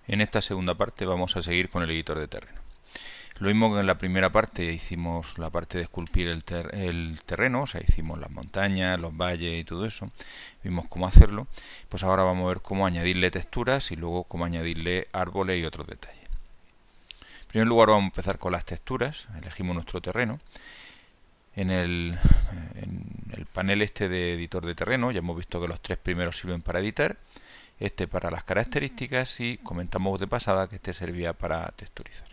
En esta segunda parte vamos a seguir con el editor de terreno. Lo mismo que en la primera parte hicimos la parte de esculpir el terreno, o sea, hicimos las montañas, los valles y todo eso, vimos cómo hacerlo, pues ahora vamos a ver cómo añadirle texturas y luego cómo añadirle árboles y otros detalles. En primer lugar vamos a empezar con las texturas, elegimos nuestro terreno. En el panel este de editor de terreno ya hemos visto que los tres primeros sirven para editar, este para las características y comentamos de pasada que este servía para texturizar.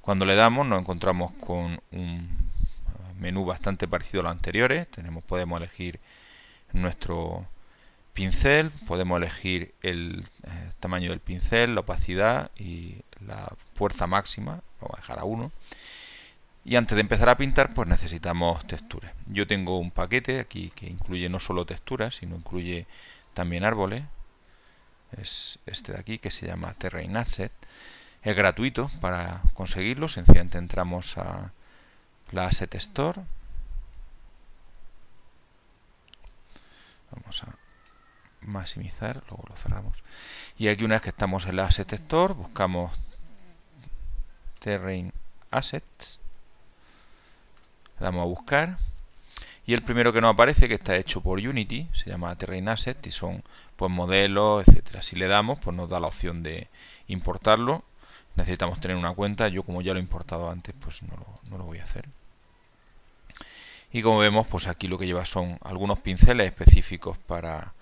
Cuando le damos nos encontramos con un menú bastante parecido a los anteriores. Podemos elegir nuestro pincel, podemos elegir el tamaño del pincel, la opacidad y la fuerza máxima, vamos a dejar a 1. Y antes de empezar a pintar pues necesitamos texturas. Yo tengo un paquete aquí que incluye no solo texturas, sino incluye también árboles. Es este de aquí que se llama Terrain Asset. Es gratuito para conseguirlo, sencillamente entramos a la Asset Store. Vamos a maximizar, luego lo cerramos. Y aquí una vez que estamos en la Asset Store, buscamos Terrain Assets, le damos a buscar y el primero que nos aparece, que está hecho por Unity, se llama Terrain Asset y son pues modelos, etcétera. Si le damos, pues nos da la opción de importarlo. Necesitamos tener una cuenta, yo como ya lo he importado antes, pues no lo voy a hacer. Y como vemos, pues aquí lo que lleva son algunos pinceles específicos para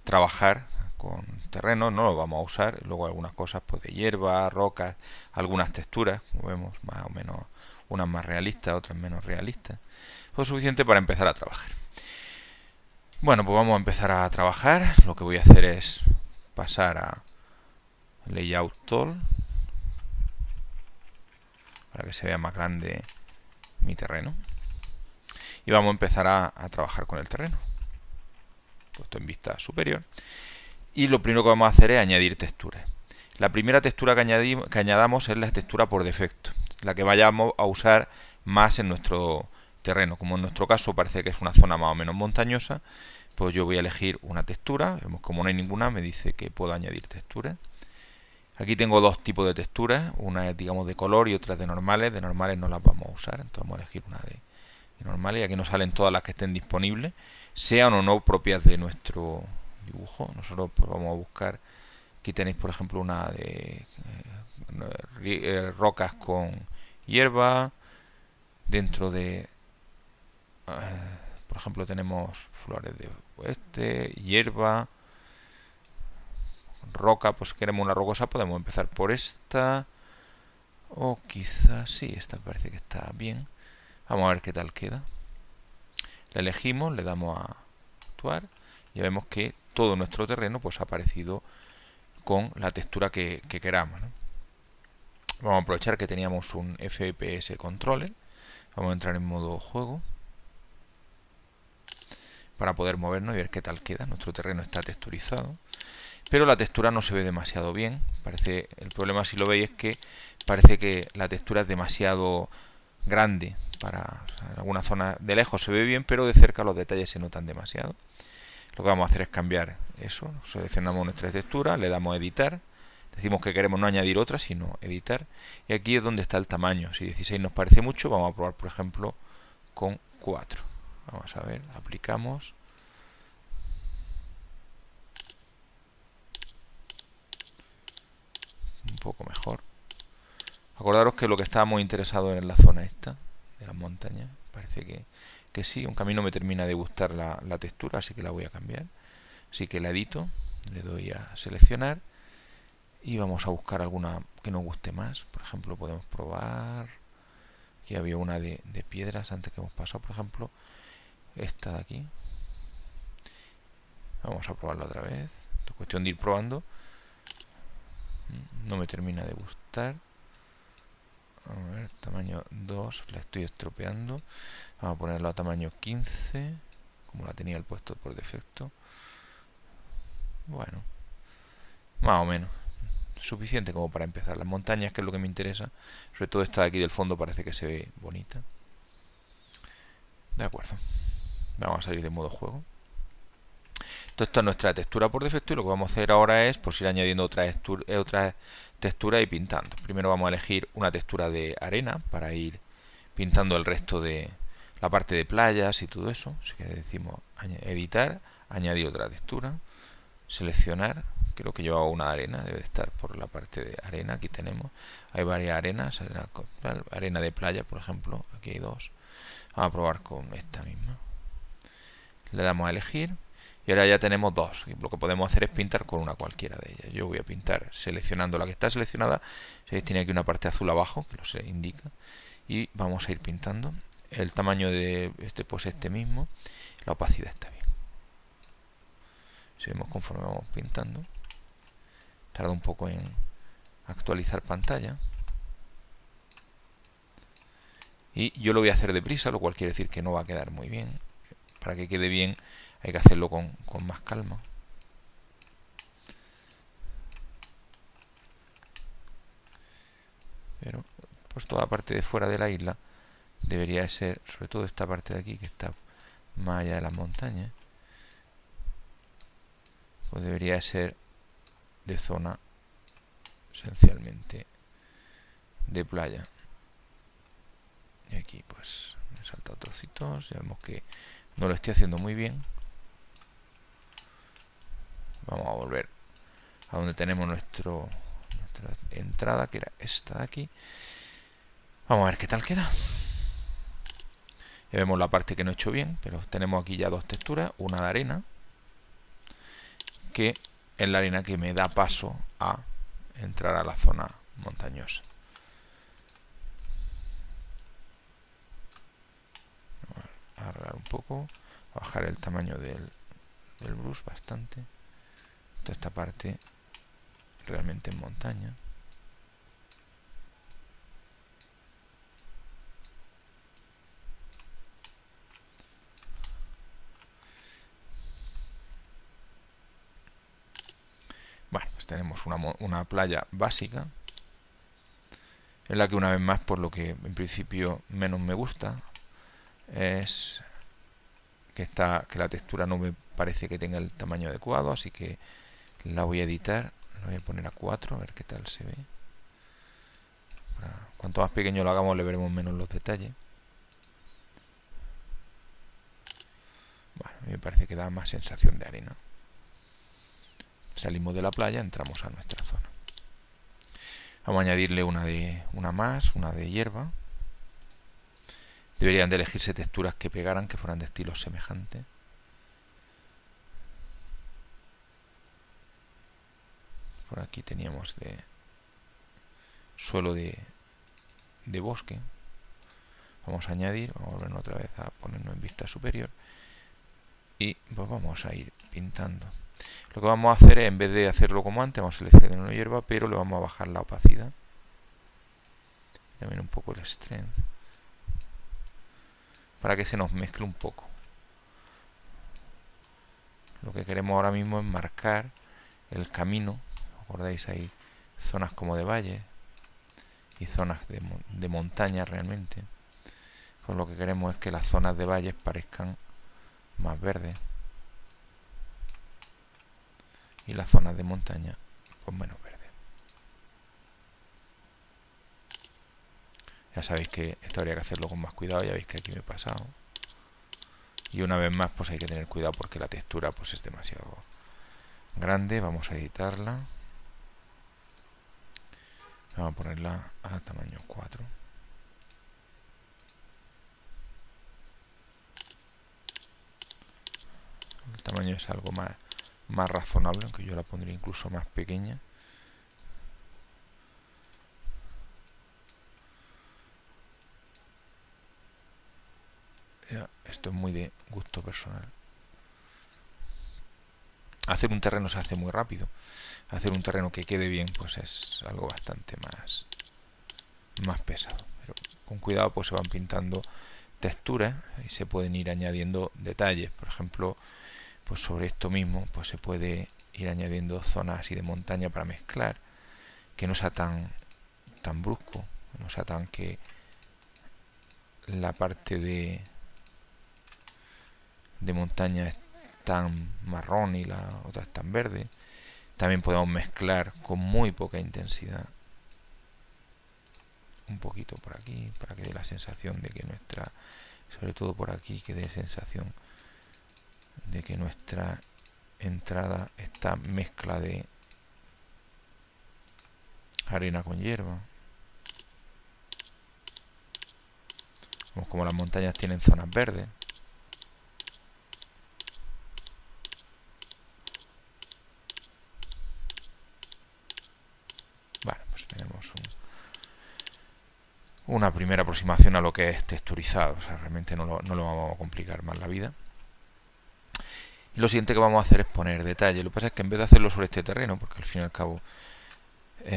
trabajar con terreno, no los vamos a usar, luego algunas cosas pues de hierba, rocas, algunas texturas, como vemos, más o menos, unas más realistas, otras menos realistas, pues suficiente para empezar a trabajar. Bueno, pues vamos a empezar a trabajar. Lo que voy a hacer es pasar a Layout Tool para que se vea más grande mi terreno. Y vamos a empezar a trabajar con el terreno. Puesto en vista superior. Y lo primero que vamos a hacer es añadir texturas. La primera textura que añadamos es la textura por defecto, la que vayamos a usar más en nuestro terreno. Como en nuestro caso parece que es una zona más o menos montañosa, pues yo voy a elegir una textura. Vemos como no hay ninguna, me dice que puedo añadir texturas. Aquí tengo dos tipos de texturas, una es digamos de color y otra es de normales. De normales no las vamos a usar, entonces vamos a elegir una de normales y aquí nos salen todas las que estén disponibles, sean o no propias de nuestro dibujo. Nosotros pues vamos a buscar, aquí tenéis por ejemplo una de rocas con hierba, dentro de por ejemplo tenemos flores de oeste, hierba, roca, pues si queremos una rocosa podemos empezar por esta, o quizás sí, esta parece que está bien. Vamos a ver qué tal queda. La elegimos, le damos a actuar y ya vemos que todo nuestro terreno pues ha aparecido con la textura que queramos, ¿no? Vamos a aprovechar que teníamos un FPS Controller. Vamos a entrar en modo juego para poder movernos y ver qué tal queda. Nuestro terreno está texturizado, pero la textura no se ve demasiado bien. El problema, si lo veis, es que parece que la textura es demasiado grande. En alguna zona de lejos se ve bien, pero de cerca los detalles se notan demasiado. Lo que vamos a hacer es cambiar eso. Seleccionamos nuestra textura, le damos a editar, decimos que queremos no añadir otra sino editar, y aquí es donde está el tamaño. Si 16 nos parece mucho, vamos a probar por ejemplo con 4. Vamos a ver, aplicamos, un poco mejor. Acordaros que lo que estábamos interesados en la zona esta de las montañas, parece que sí, aunque a mí no me termina de gustar la textura, así que la voy a cambiar. Así que la edito, le doy a seleccionar y vamos a buscar alguna que nos guste más. Por ejemplo, podemos probar, aquí había una de piedras antes que hemos pasado, por ejemplo esta de aquí. Vamos a probarla otra vez, es cuestión de ir probando. No me termina de gustar. A ver, tamaño 2, la estoy estropeando. Vamos a ponerlo a tamaño 15, como la tenía el puesto por defecto. Bueno, más o menos suficiente como para empezar. Las montañas, que es lo que me interesa, sobre todo esta de aquí del fondo, parece que se ve bonita. De acuerdo, vamos a salir de modo juego. Esta es nuestra textura por defecto y lo que vamos a hacer ahora es pues ir añadiendo otras texturas y pintando. Primero vamos a elegir una textura de arena para ir pintando el resto de la parte de playas y todo eso. Así que decimos editar, añadir otra textura, seleccionar. Creo que llevaba una arena, debe estar por la parte de arena. Aquí tenemos, hay varias arenas, arena de playa por ejemplo, aquí hay dos. Vamos a probar con esta misma. Le damos a elegir y ahora ya tenemos dos. Lo que podemos hacer es pintar con una cualquiera de ellas. Yo voy a pintar seleccionando la que está seleccionada. ¿Veis? Tiene aquí una parte azul abajo que lo se indica y vamos a ir pintando. El tamaño de pues este mismo. La opacidad está bien. Seguimos conforme vamos pintando. Tarda un poco en actualizar pantalla. Y yo lo voy a hacer deprisa, lo cual quiere decir que no va a quedar muy bien. Para que quede bien hay que hacerlo con más calma. Pero pues toda la parte de fuera de la isla debería ser, sobre todo esta parte de aquí que está más allá de las montañas, pues debería ser de zona esencialmente de playa. Y aquí pues me he saltado trocitos, ya vemos que no lo estoy haciendo muy bien. Vamos a volver a donde tenemos nuestra entrada, que era esta de aquí. Vamos a ver qué tal queda. Ya vemos la parte que no he hecho bien, pero tenemos aquí ya dos texturas, una de arena, que es la arena que me da paso a entrar a la zona montañosa. A agarrar un poco, a bajar el tamaño del brush bastante. Toda esta parte realmente en montaña. Bueno, pues tenemos una playa básica, en la que una vez más, por lo que en principio menos me gusta, es que la textura no me parece que tenga el tamaño adecuado, así que la voy a editar, la voy a poner a 4, a ver qué tal se ve. Cuanto más pequeño lo hagamos le veremos menos los detalles. Bueno, a mí me parece que da más sensación de arena. Salimos de la playa, entramos a nuestra zona. Vamos a añadirle una de hierba. Deberían de elegirse texturas que pegaran, que fueran de estilos semejantes. Por aquí teníamos de suelo de bosque. Vamos a añadir, vamos a volver otra vez a ponernos en vista superior. Y pues vamos a ir pintando. Lo que vamos a hacer es, en vez de hacerlo como antes, vamos a seleccionar una hierba, pero le vamos a bajar la opacidad. También un poco el strength. Para que se nos mezcle un poco. Lo que queremos ahora mismo es marcar el camino. ¿Acordáis? Hay zonas como de valle y zonas de montaña realmente. Pues lo que queremos es que las zonas de valles parezcan más verdes y las zonas de montaña pues menos verdes. Ya sabéis que esto habría que hacerlo con más cuidado, ya veis que aquí me he pasado. Y una vez más pues hay que tener cuidado porque la textura pues es demasiado grande. Vamos a editarla. Vamos a ponerla a tamaño 4. El tamaño es algo más razonable, aunque yo la pondría incluso más pequeña. Esto es muy de gusto personal. Hacer un terreno se hace muy rápido. Hacer un terreno que quede bien pues es algo bastante más pesado. Pero con cuidado pues se van pintando texturas y se pueden ir añadiendo detalles. Por ejemplo, pues sobre esto mismo pues se puede ir añadiendo zonas así de montaña para mezclar, que no sea tan brusco, no sea tan que la parte de montaña tan marrón y la otra es tan verde. También podemos mezclar con muy poca intensidad. Un poquito por aquí, para que dé la sensación de que nuestra, sobre todo por aquí, que dé sensación de que nuestra entrada está mezcla de arena con hierba. Vemos como las montañas tienen zonas verdes. Vale, pues tenemos una primera aproximación a lo que es texturizado. O sea, realmente no lo vamos a complicar más la vida. Y lo siguiente que vamos a hacer es poner detalle. Lo que pasa es que en vez de hacerlo sobre este terreno, porque al fin y al cabo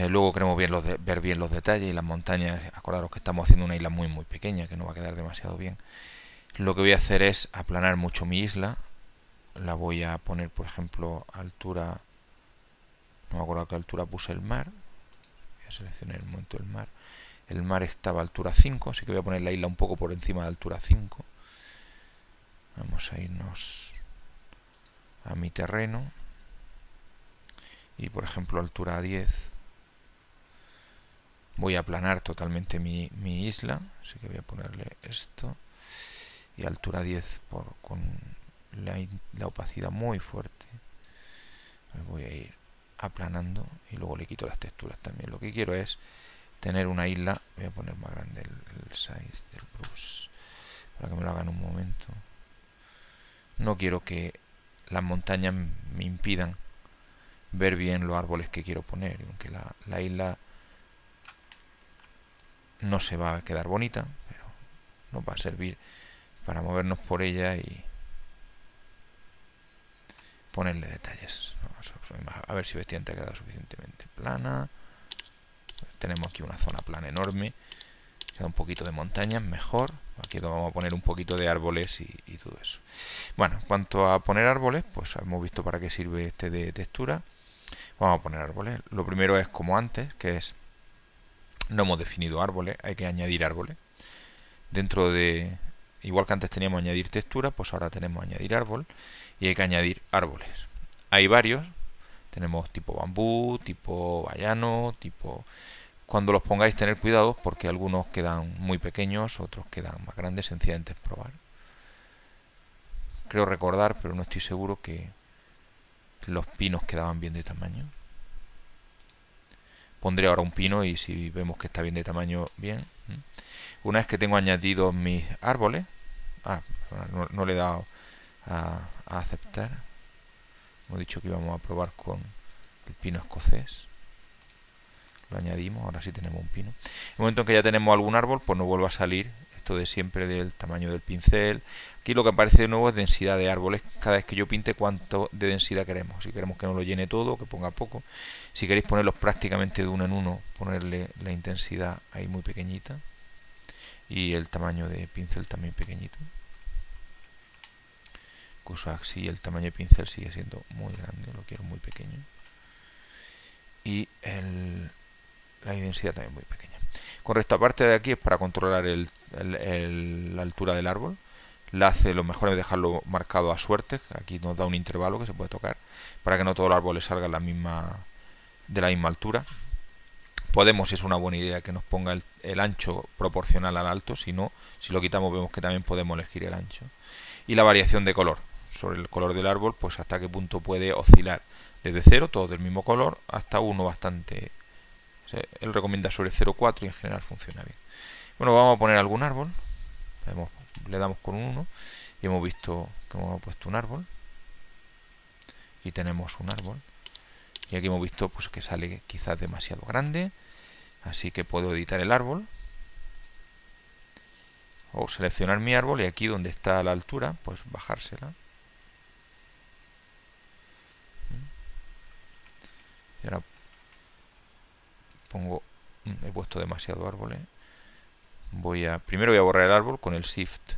luego queremos ver bien los detalles y las montañas, acordaros que estamos haciendo una isla muy muy pequeña, que no va a quedar demasiado bien. Lo que voy a hacer es aplanar mucho mi isla. La voy a poner, por ejemplo, a altura, no me acuerdo a qué altura puse el mar. Voy a seleccionar el momento del mar. El mar estaba a altura 5, así que voy a poner la isla un poco por encima de altura 5. Vamos a irnos a mi terreno y, por ejemplo, altura 10. Voy a aplanar totalmente mi isla, así que voy a ponerle esto. Y altura 10 con la opacidad muy fuerte. Me voy a ir aplanando y luego le quito las texturas también. Lo que quiero es tener una isla. Voy a poner más grande el size del brush para que me lo haga en un momento. No quiero que las montañas me impidan ver bien los árboles que quiero poner. Aunque la isla no se va a quedar bonita, pero nos va a servir para movernos por ella y ponerle detalles. A ver si vertiente ha quedado suficientemente plana. Tenemos aquí una zona plana enorme. Queda un poquito de montañas, mejor. Aquí vamos a poner un poquito de árboles y todo eso. Bueno, en cuanto a poner árboles, pues hemos visto para qué sirve este de textura. Vamos a poner árboles. Lo primero es como antes, que es, no hemos definido árboles, hay que añadir árboles. Dentro de, igual que antes teníamos añadir textura, pues ahora tenemos añadir árbol y hay que añadir árboles. Hay varios, tenemos tipo bambú, tipo bayano, tipo... Cuando los pongáis tener cuidado porque algunos quedan muy pequeños, otros quedan más grandes, sencillamente es probar. Creo recordar, pero no estoy seguro, que los pinos quedaban bien de tamaño. Pondré ahora un pino y si vemos que está bien de tamaño, bien. Una vez que tengo añadidos mis árboles, no le he dado a aceptar. Hemos dicho que íbamos a probar con el pino escocés. Lo añadimos, ahora sí tenemos un pino. En el momento en que ya tenemos algún árbol, pues nos vuelve a salir esto de siempre del tamaño del pincel. Aquí lo que aparece de nuevo es densidad de árboles. Cada vez que yo pinte, cuánto de densidad queremos. Si queremos que no lo llene todo, que ponga poco. Si queréis ponerlos prácticamente de uno en uno, ponerle la intensidad ahí muy pequeñita. Y el tamaño de pincel también pequeñito. Incluso así el tamaño de pincel sigue siendo muy grande, lo quiero muy pequeño. Y la densidad también muy pequeña. Con esta parte de aquí es para controlar la altura del árbol. La hace, lo mejor es dejarlo marcado a suerte. Aquí nos da un intervalo que se puede tocar para que no todo el árbol le salga de la misma altura. Podemos, si es una buena idea, que nos ponga el ancho proporcional al alto. Si no, si lo quitamos vemos que también podemos elegir el ancho. Y la variación de color. Sobre el color del árbol, pues hasta qué punto puede oscilar. Desde 0, todos del mismo color, hasta uno bastante... Él recomienda sobre 0,4 y en general funciona bien. Bueno, vamos a poner algún árbol. Le damos con un 1 y hemos visto que hemos puesto un árbol. Aquí tenemos un árbol. Y aquí hemos visto pues que sale quizás demasiado grande. Así que puedo editar el árbol. O seleccionar mi árbol y aquí donde está la altura, pues bajársela. Y ahora he puesto demasiado árboles. Primero voy a borrar el árbol con el Shift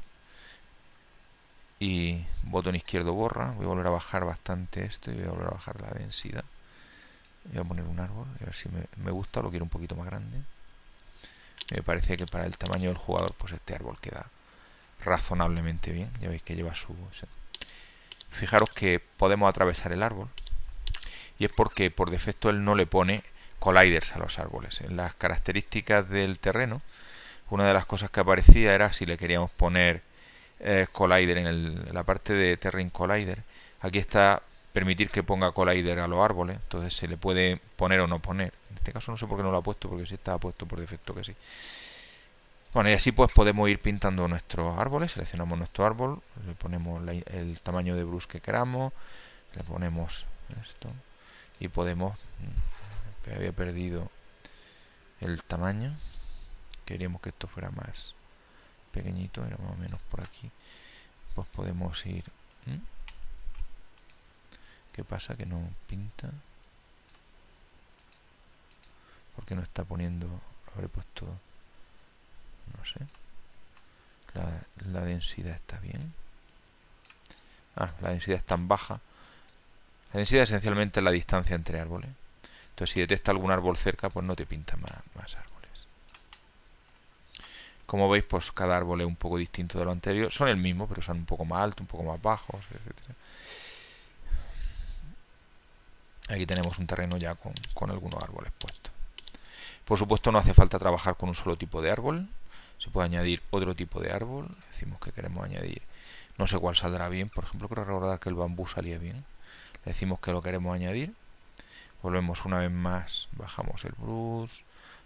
y botón izquierdo borra. Voy a volver a bajar bastante esto y voy a volver a bajar la densidad. Voy a poner un árbol, a ver si me gusta, lo quiero un poquito más grande. Me parece que para el tamaño del jugador, pues este árbol queda razonablemente bien. Ya veis que lleva su... fijaros que podemos atravesar el árbol, y es porque por defecto él no le pone colliders a los árboles. En las características del terreno, una de las cosas que aparecía era si le queríamos poner collider en la parte de terrain collider. Aquí está permitir que ponga collider a los árboles, entonces se le puede poner o no poner. En este caso no sé por qué no lo ha puesto, porque sí estaba puesto por defecto que sí. Bueno, y así pues podemos ir pintando nuestros árboles. Seleccionamos nuestro árbol, le ponemos el tamaño de brush que queramos, le ponemos esto y podemos... había perdido el tamaño, queríamos que esto fuera más pequeñito, era más o menos por aquí. Pues podemos ir... ¿Qué pasa? Que no pinta. ¿Por qué no está poniendo? Habré puesto... no sé. La densidad está bien. La densidad es tan baja. La densidad esencialmente es la distancia entre árboles. Entonces si detecta algún árbol cerca, pues no te pinta más árboles. Como veis, pues cada árbol es un poco distinto de lo anterior. Son el mismo, pero son un poco más altos, un poco más bajos, etcétera. Aquí tenemos un terreno ya con algunos árboles puestos. Por supuesto no hace falta trabajar con un solo tipo de árbol. Se puede añadir otro tipo de árbol. Decimos que queremos añadir, no sé cuál saldrá bien. Por ejemplo, creo recordar que el bambú salía bien. Le decimos que lo queremos añadir. Volvemos una vez más. Bajamos el brush.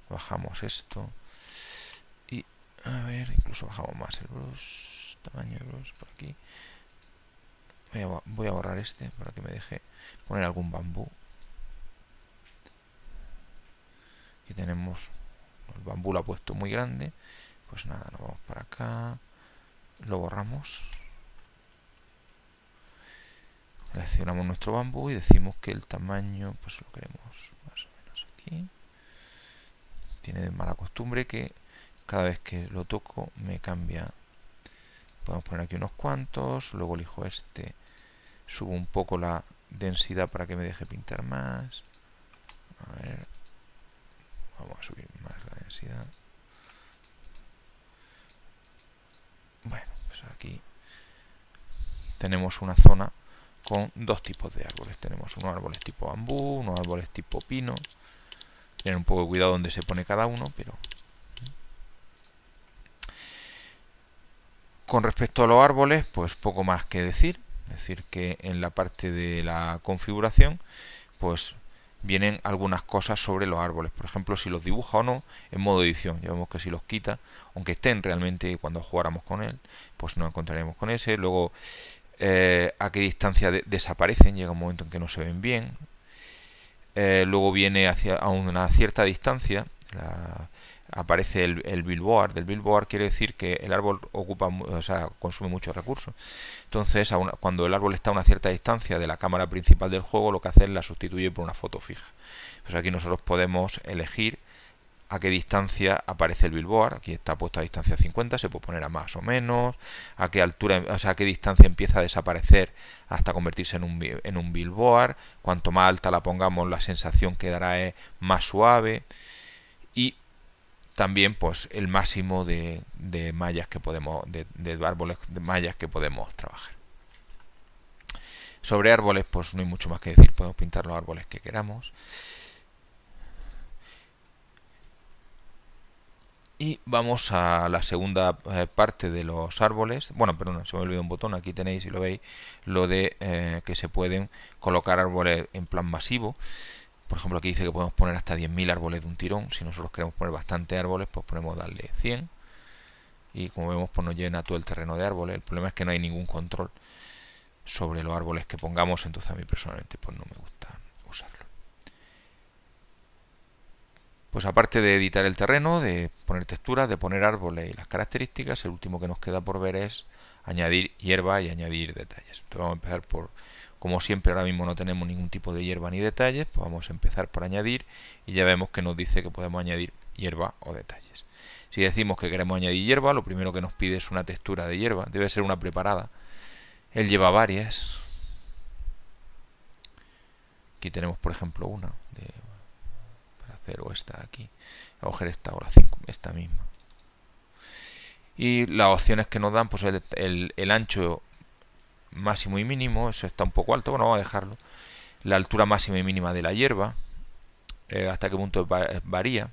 Bajamos esto. Y a ver, incluso bajamos más el brush. Tamaño de brush por aquí. Voy a borrar este para que me deje poner algún bambú. Aquí tenemos el bambú, lo ha puesto muy grande. Pues nada, nos vamos para acá, lo borramos, seleccionamos nuestro bambú y decimos que el tamaño pues lo queremos más o menos aquí. Tiene de mala costumbre que cada vez que lo toco me cambia. Podemos poner aquí unos cuantos, luego elijo este, subo un poco la densidad para que me deje pintar más. A ver, vamos a subir más la densidad. Bueno, pues aquí tenemos una zona con dos tipos de árboles. Tenemos unos árboles tipo bambú, unos árboles tipo pino. Tienen un poco de cuidado donde se pone cada uno, pero... Con respecto a los árboles, pues poco más que decir. Es decir, que en la parte de la configuración, pues vienen algunas cosas sobre los árboles. Por ejemplo, si los dibuja o no en modo edición. Ya vemos que si los quita, aunque estén realmente cuando jugáramos con él, pues nos encontraremos con ese. Luego, a qué distancia desaparecen. Llega un momento en que no se ven bien. Luego viene a una cierta distancia. Aparece el billboard. Del billboard quiere decir que el árbol consume muchos recursos. Entonces, cuando el árbol está a una cierta distancia de la cámara principal del juego, lo que hace es la sustituye por una foto fija. Pues aquí nosotros podemos elegir a qué distancia aparece el billboard. Aquí está puesto a distancia 50, se puede poner a más o menos, a qué altura, a qué distancia empieza a desaparecer hasta convertirse en un billboard. Cuanto más alta la pongamos, la sensación que dará es más suave. Y también pues el máximo de mallas que podemos, de árboles de mallas que podemos trabajar. Sobre árboles pues no hay mucho más que decir, podemos pintar los árboles que queramos. Y vamos a la segunda parte de los árboles. Bueno, perdón, se me olvidó un botón. Aquí tenéis, si lo veis, lo de que se pueden colocar árboles en plan masivo. Por ejemplo, aquí dice que podemos poner hasta 10.000 árboles de un tirón. Si nosotros queremos poner bastantes árboles, pues podemos darle 100. Y como vemos, pues nos llena todo el terreno de árboles. El problema es que no hay ningún control sobre los árboles que pongamos. Entonces a mí personalmente pues no me gusta usarlo. Pues aparte de editar el terreno, de poner texturas, de poner árboles y las características, el último que nos queda por ver es añadir hierba y añadir detalles. Entonces vamos a empezar por... Como siempre ahora mismo no tenemos ningún tipo de hierba ni detalles, pues vamos a empezar por añadir y ya vemos que nos dice que podemos añadir hierba o detalles. Si decimos que queremos añadir hierba, lo primero que nos pide es una textura de hierba, debe ser una preparada. Él lleva varias. Aquí tenemos por ejemplo una para hacer o esta de aquí. Voy a coger esta o la 5, esta misma. Y las opciones que nos dan, pues el ancho máximo y mínimo, eso está un poco alto, bueno, vamos a dejarlo. La altura máxima y mínima de la hierba, hasta qué punto varía.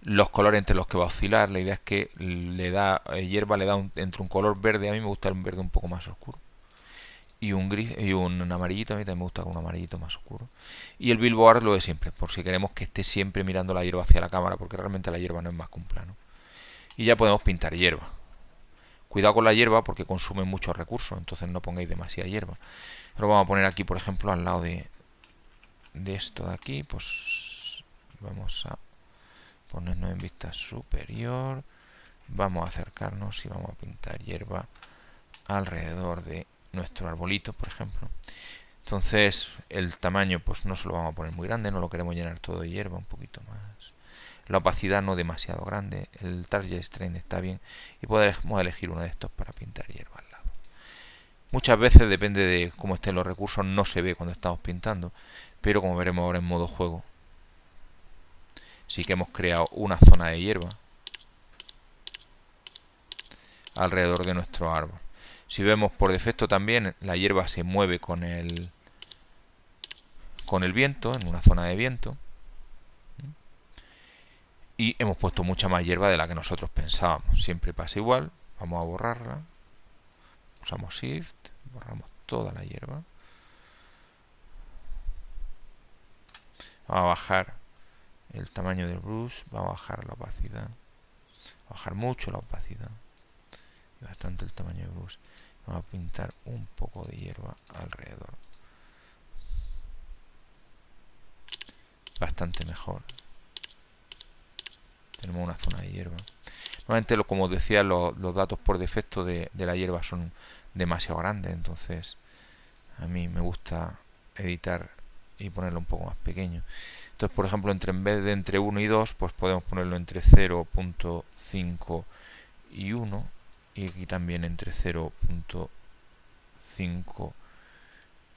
Los colores entre los que va a oscilar, la idea es que le da hierba, le da entre un color verde, a mí me gusta un verde un poco más oscuro, y un gris y un amarillito, a mí también me gusta con un amarillito más oscuro. Y el billboard lo de siempre, por si queremos que esté siempre mirando la hierba hacia la cámara, porque realmente la hierba no es más que un plano. Y ya podemos pintar hierba. Cuidado con la hierba porque consume muchos recursos, entonces no pongáis demasiada hierba. Pero vamos a poner aquí, por ejemplo, al lado de esto de aquí, pues vamos a ponernos en vista superior. Vamos a acercarnos y vamos a pintar hierba alrededor de nuestro arbolito, por ejemplo. Entonces el tamaño pues no se lo vamos a poner muy grande, no lo queremos llenar todo de hierba, un poquito más. La opacidad no demasiado grande, el target strength está bien y podemos elegir uno de estos para pintar hierba al lado. Muchas veces, depende de cómo estén los recursos, no se ve cuando estamos pintando, pero como veremos ahora en modo juego, sí que hemos creado una zona de hierba alrededor de nuestro árbol. Si vemos por defecto también, la hierba se mueve con el viento, en una zona de viento. Y hemos puesto mucha más hierba de la que nosotros pensábamos. Siempre pasa igual. Vamos a borrarla. Usamos Shift. Borramos toda la hierba. Vamos a bajar el tamaño del brush. Vamos a bajar la opacidad. Vamos a bajar mucho la opacidad. Bastante el tamaño del brush. Vamos a pintar un poco de hierba alrededor. Bastante mejor. Tenemos una zona de hierba. Normalmente, como os decía, los datos por defecto de la hierba son demasiado grandes, entonces a mí me gusta editar y ponerlo un poco más pequeño. Entonces, por ejemplo, en vez de entre 1 y 2, pues podemos ponerlo entre 0.5 y 1, y aquí también entre 0.5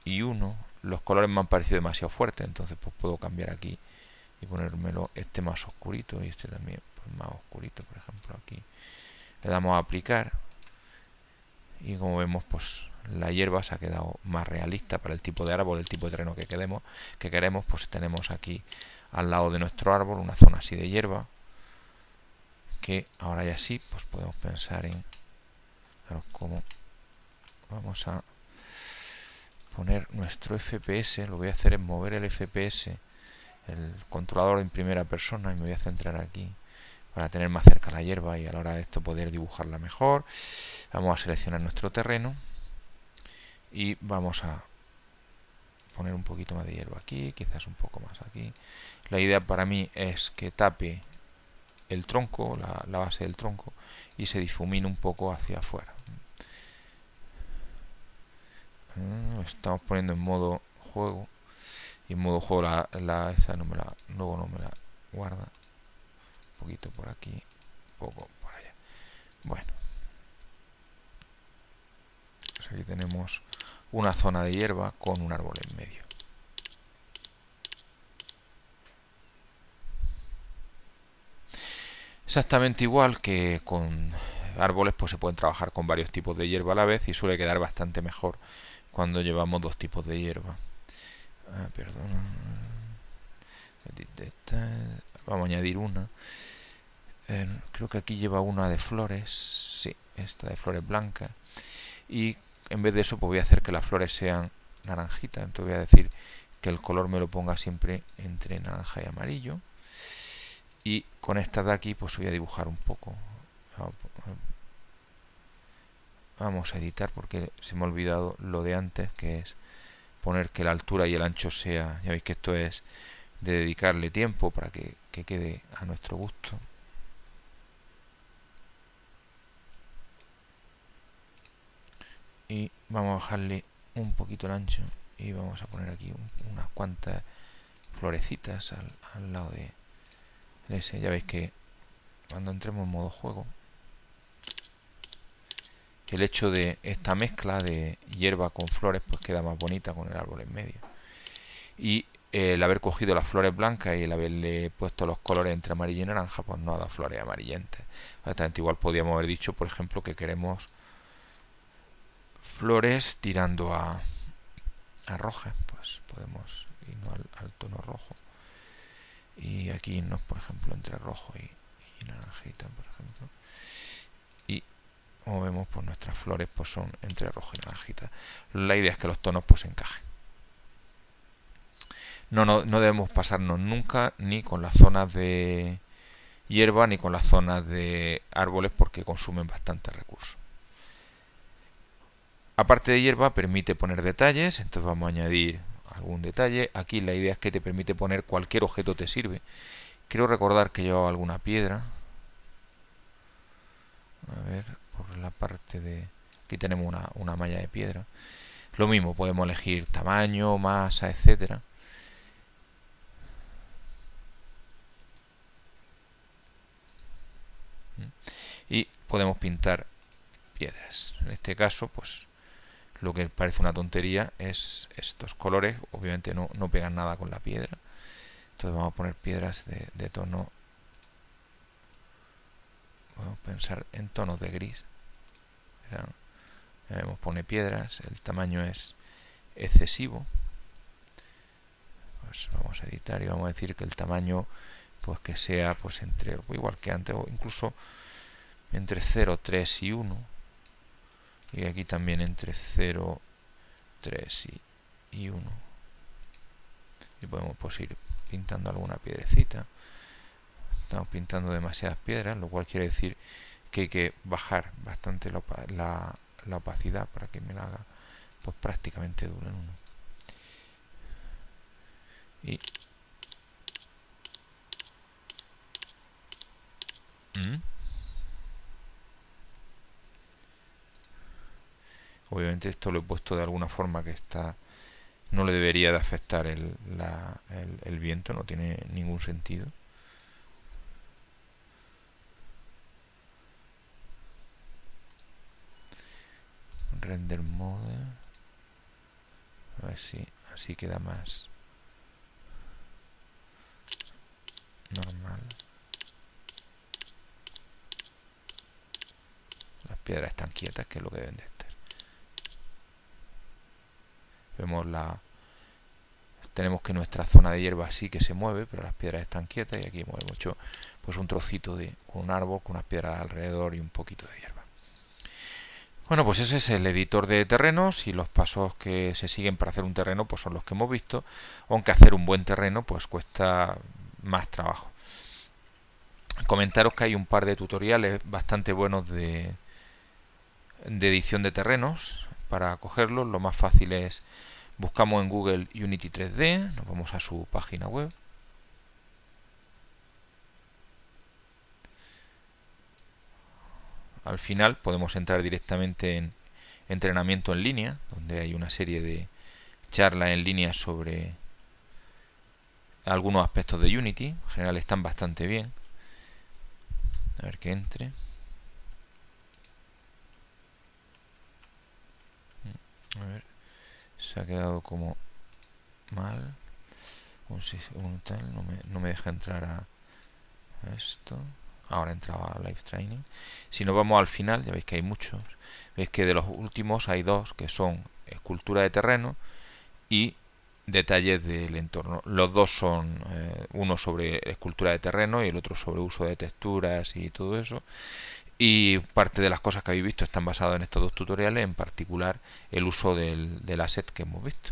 y 1. Los colores me han parecido demasiado fuertes, entonces pues puedo cambiar aquí y ponérmelo este más oscurito y este también pues más oscurito, por ejemplo aquí. Le damos a aplicar y como vemos pues la hierba se ha quedado más realista para el tipo de árbol, el tipo de terreno que queremos. Pues tenemos aquí al lado de nuestro árbol una zona así de hierba, que ahora ya sí pues podemos pensar en cómo vamos a poner nuestro FPS. Lo voy a hacer es mover el FPS, el controlador en primera persona, y me voy a centrar aquí para tener más cerca la hierba y a la hora de esto poder dibujarla mejor. Vamos a seleccionar nuestro terreno y vamos a poner un poquito más de hierba aquí, quizás un poco más aquí. La idea para mí es que tape el tronco, la base del tronco, y se difumine un poco hacia afuera. Estamos poniendo en modo juego, y en modo juego esa luego no me la guarda. Un poquito por aquí, un poco por allá. Bueno, pues aquí tenemos una zona de hierba con un árbol en medio. Exactamente igual que con árboles, pues se pueden trabajar con varios tipos de hierba a la vez y suele quedar bastante mejor cuando llevamos dos tipos de hierba. Perdona. Vamos a añadir una. Creo que aquí lleva una de flores. Sí, esta de flores blancas. Y en vez de eso, pues voy a hacer que las flores sean naranjitas. Entonces voy a decir que el color me lo ponga siempre entre naranja y amarillo. Y con estas de aquí, pues voy a dibujar un poco. Vamos a editar porque se me ha olvidado lo de antes, que es poner que la altura y el ancho sea. Ya veis que esto es de dedicarle tiempo para que quede a nuestro gusto. Y vamos a bajarle un poquito el ancho y vamos a poner aquí unas cuantas florecitas al lado de ese. Ya veis que cuando entremos en modo juego, el hecho de esta mezcla de hierba con flores pues queda más bonita con el árbol en medio. Y el haber cogido las flores blancas y el haberle puesto los colores entre amarillo y naranja, pues no ha dado flores amarillentas. Exactamente igual podríamos haber dicho, por ejemplo, que queremos flores tirando a rojas, pues podemos irnos al tono rojo y aquí irnos, por ejemplo, entre rojo y naranjita, por ejemplo, y como vemos, pues nuestras flores pues son entre rojo y naranjita. La idea es que los tonos pues encajen. No debemos pasarnos nunca ni con las zonas de hierba ni con las zonas de árboles porque consumen bastantes recursos. Aparte de hierba permite poner detalles, entonces vamos a añadir algún detalle. Aquí la idea es que te permite poner cualquier objeto te sirve. Quiero recordar que llevaba alguna piedra. A ver, por la parte de... Aquí tenemos una malla de piedra. Lo mismo, podemos elegir tamaño, masa, etcétera. Y podemos pintar piedras. En este caso, pues lo que parece una tontería es estos colores. Obviamente no pegan nada con la piedra. Entonces vamos a poner piedras de tono... Vamos a pensar en tonos de gris. Vemos, pone piedras. El tamaño es excesivo. Pues vamos a editar y vamos a decir que el tamaño pues que sea pues entre, igual que antes, o incluso entre 0, 3 y 1. Y aquí también entre 0, 3 y 1. Y podemos pues ir pintando alguna piedrecita. Estamos pintando demasiadas piedras, lo cual quiere decir que hay que bajar bastante la opacidad para que me la haga pues prácticamente dura en 1. Y obviamente esto lo he puesto de alguna forma que no le debería de afectar el viento, no tiene ningún sentido. Render mode, a ver si así queda más normal. Las piedras están quietas, que es lo que deben de estar. Vemos tenemos que nuestra zona de hierba sí que se mueve, pero las piedras están quietas, y aquí hemos hecho pues un trocito de un árbol con unas piedras alrededor y un poquito de hierba. Bueno, pues ese es el editor de terrenos, y los pasos que se siguen para hacer un terreno pues son los que hemos visto, aunque hacer un buen terreno pues cuesta más trabajo. Comentaros que hay un par de tutoriales bastante buenos de edición de terrenos para cogerlos. Lo más fácil es buscamos en Google Unity 3D, nos vamos a su página web. Al final podemos entrar directamente en entrenamiento en línea, donde hay una serie de charlas en línea sobre algunos aspectos de Unity. En general están bastante bien. A ver que entre. A ver, se ha quedado como mal. Un tal, no me deja entrar a esto. Ahora entraba a Live Training. Si nos vamos al final, ya veis que hay muchos. Veis que de los últimos hay dos que son escultura de terreno y detalles del entorno. Los dos son uno sobre escultura de terreno y el otro sobre uso de texturas y todo eso. Y parte de las cosas que habéis visto están basadas en estos dos tutoriales, en particular el uso del asset que hemos visto.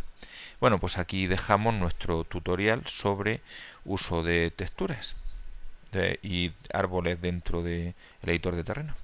Bueno, pues aquí dejamos nuestro tutorial sobre uso de texturas y árboles dentro del editor de terreno.